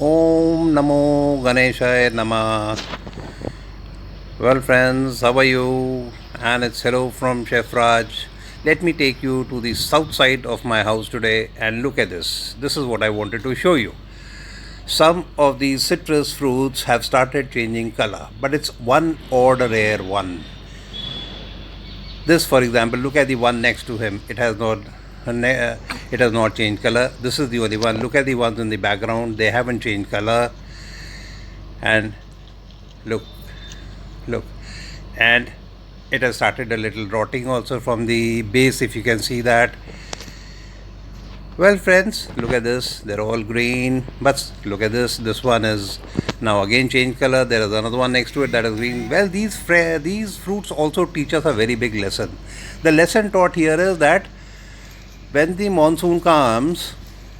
Om Namo Ganeshaya Nama. Well, friends, how are you? And it's hello from Chef Raj. Let me take you to the south side of my house today and look at this. This is what I wanted to show you. Some of these citrus fruits have started changing color, but it's one odd rare one. This, for example, look at the one next to him. It has not changed color. This is the only one. Look at the ones in the background. They haven't changed color. And look, look, and it has started a little rotting also from the base. If you can see that. Well, friends, look at this. They're all green. But look at this. This one is now again changed color. There is another one next to it that is green. Well, these fruits also teach us a very big lesson. The lesson taught here is that when the monsoon comes,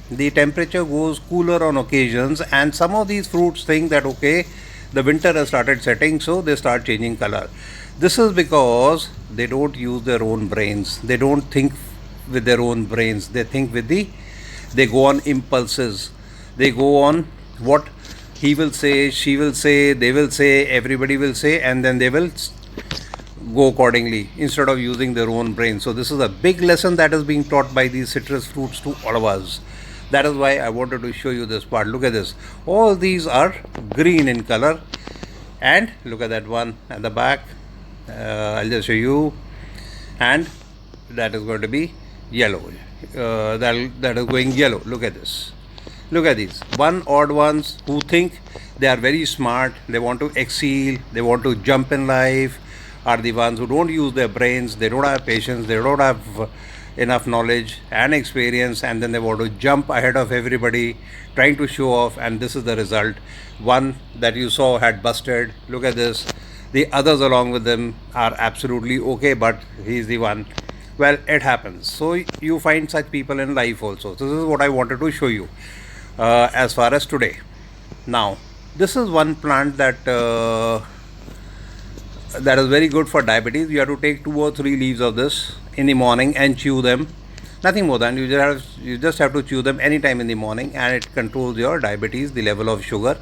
the temperature goes cooler on occasions, and some of these fruits think that okay, the winter has started setting, so they start changing color. This is because they don't use their own brains. They don't think with their own brains. They go on impulses. They go on what he will say, she will say, they will say, everybody will say, and then they will go accordingly instead of using their own brain. So this is a big lesson that is being taught by these citrus fruits to all of us. That is why I wanted to show you this part. Look at this. All these are green in color, and look at that one at the back. I'll just show you, and that is going to be yellow. That is going yellow. Look at this. Look at these one odd ones who think they are very smart, they want to excel, they want to jump in life, are the ones who don't use their brains, they don't have patience, they don't have enough knowledge and experience, and then they want to jump ahead of everybody trying to show off, and this is the result. One that you saw had busted. Look at this. The others along with them are absolutely okay, but he's the one. Well, it happens. So you find such people in life also. So this is what I wanted to show you as far as today. Now, this is one plant that is very good for diabetes. You have to take 2 or 3 leaves of this in the morning and chew them. Nothing more than you just have to chew them anytime in the morning, and it controls your diabetes, the level of sugar,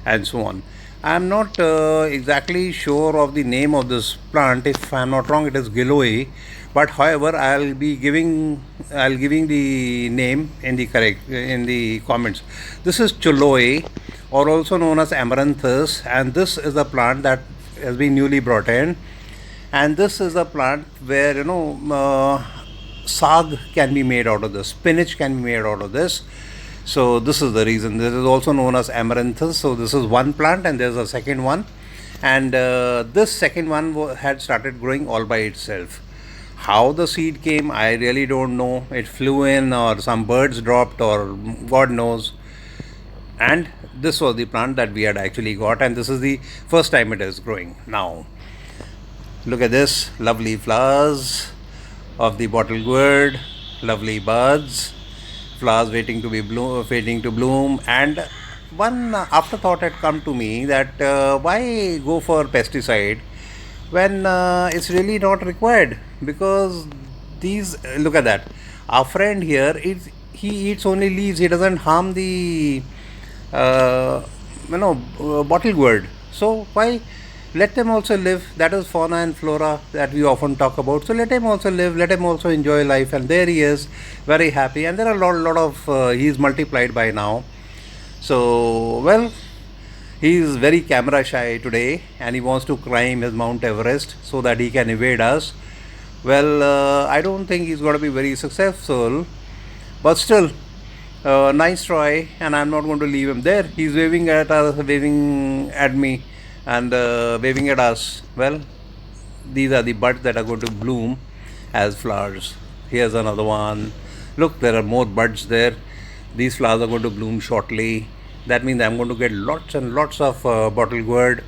and so on. I am not exactly sure of the name of this plant. If I am not wrong, it is Giloe. But however, I'll giving the name in the comments. This is Chiloe, or also known as Amaranthus, and this is a plant that has been newly brought in. And this is a plant where saag can be made out of this, spinach can be made out of this. So this is the reason. This is also known as Amaranthus. So this is one plant, and there's a second one, and this second one had started growing all by itself. How the seed came, I really don't know. It flew in, or some birds dropped, or God knows. And this was the plant that we had actually got, and this is the first time it is growing. Now, look at this lovely flowers of the bottle gourd, lovely buds, flowers waiting to bloom. And one afterthought had come to me that why go for pesticide when it's really not required, because these look at that. Our friend here he eats only leaves. He doesn't harm the bottle gourd. So why let them also live? That is fauna and flora that we often talk about. So let him also live, let him also enjoy life, and there he is, very happy. And there are a lot of he's multiplied by now. So well, he is very camera shy today, and he wants to climb his Mount Everest so that he can evade us. Well, I don't think he's going to be very successful, but still, nice try, and I'm not going to leave him there. He's waving at us, waving at me, and waving at us. Well, these are the buds that are going to bloom as flowers. Here's another one. Look, there are more buds there. These flowers are going to bloom shortly. That means I'm going to get lots and lots of bottle gourd.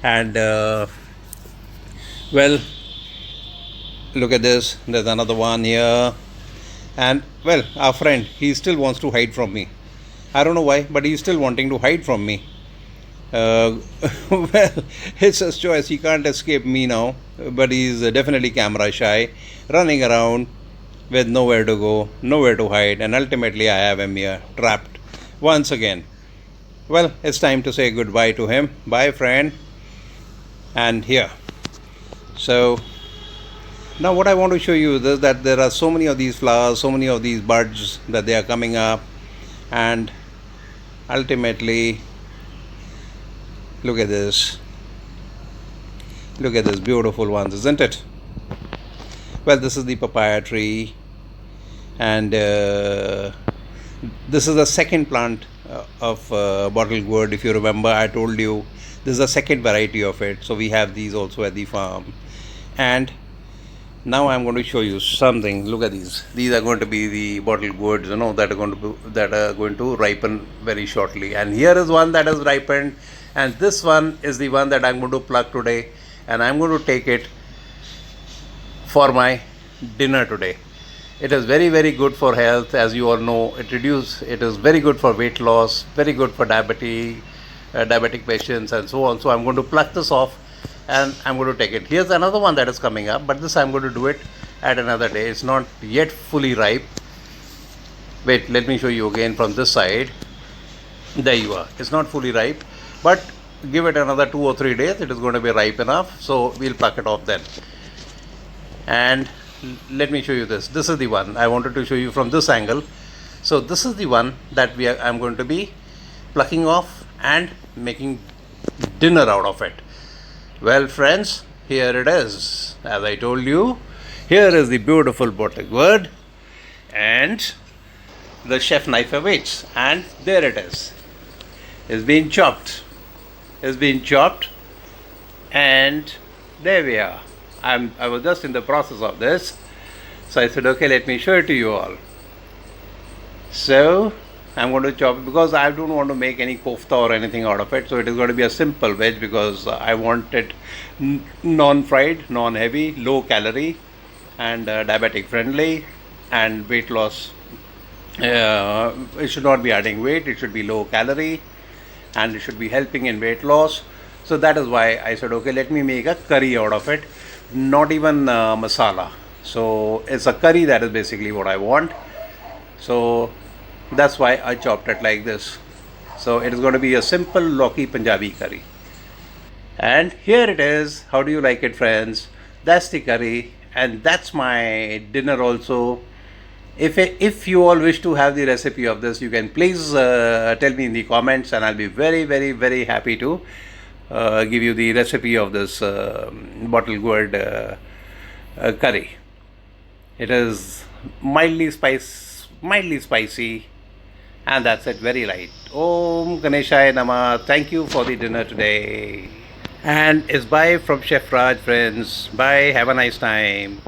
And well, look at this. There's another one here. And well, our friend, he still wants to hide from me. I don't know why, but he's still wanting to hide from me. Well, it's his choice. He can't escape me now. But he's definitely camera shy, running around with nowhere to go, nowhere to hide, and ultimately I have him here trapped once again. Well, it's time to say goodbye to him. Bye, friend. And here. So, now what I want to show you is that there are so many of these flowers, so many of these buds that they are coming up, and ultimately, look at this. Look at this beautiful ones, isn't it? Well, this is the papaya tree, and this is the second plant of bottle gourd. If you remember, I told you this is the second variety of it. So we have these also at the farm. And now I'm going to show you something. Look at these. These are going to be the bottle gourds, that are going to ripen very shortly. And here is one that has ripened, and this one is the one that I'm going to pluck today, and I'm going to take it for my dinner today. It is very, very good for health, as you all know. It is very good for weight loss, very good for diabetic patients, and so on. So I'm going to pluck this off, and I'm going to take it. Here's another one that is coming up, but this I'm going to do it at another day. It's not yet fully ripe. Wait, let me show you again from this side. There you are. It's not fully ripe, but give it another 2 or 3 days. It is going to be ripe enough, so we'll pluck it off then. And let me show you this. This is the one I wanted to show you from this angle. So this is the one that I'm going to be plucking off and making dinner out of it. Well, friends, here it is. As I told you, here is the beautiful bottle gourd, and the chef knife awaits. And there it is. It's been chopped. And there we are. I was just in the process of this, so I said, okay, let me show it to you all. So I'm going to chop it because I don't want to make any kofta or anything out of it. So it is going to be a simple veg because I want it non-fried, non-heavy, low calorie, and diabetic friendly, and weight loss. It should not be adding weight. It should be low calorie, and it should be helping in weight loss. So that is why I said, okay, let me make a curry out of it. Not even masala. So it's a curry. That is basically what I want. So that's why I chopped it like this. So it is going to be a simple Lauki Punjabi curry. And here it is. How do you like it, friends? That's the curry, and that's my dinner also. If you all wish to have the recipe of this, you can please tell me in the comments, and I'll be very, very, very happy to give you the recipe of this bottle gourd curry. It is mildly spicy, and that's it, very light. Om Ganeshaya Namah. Thank you for the dinner today. And it's bye from Chef Raj, friends. Bye. Have a nice time.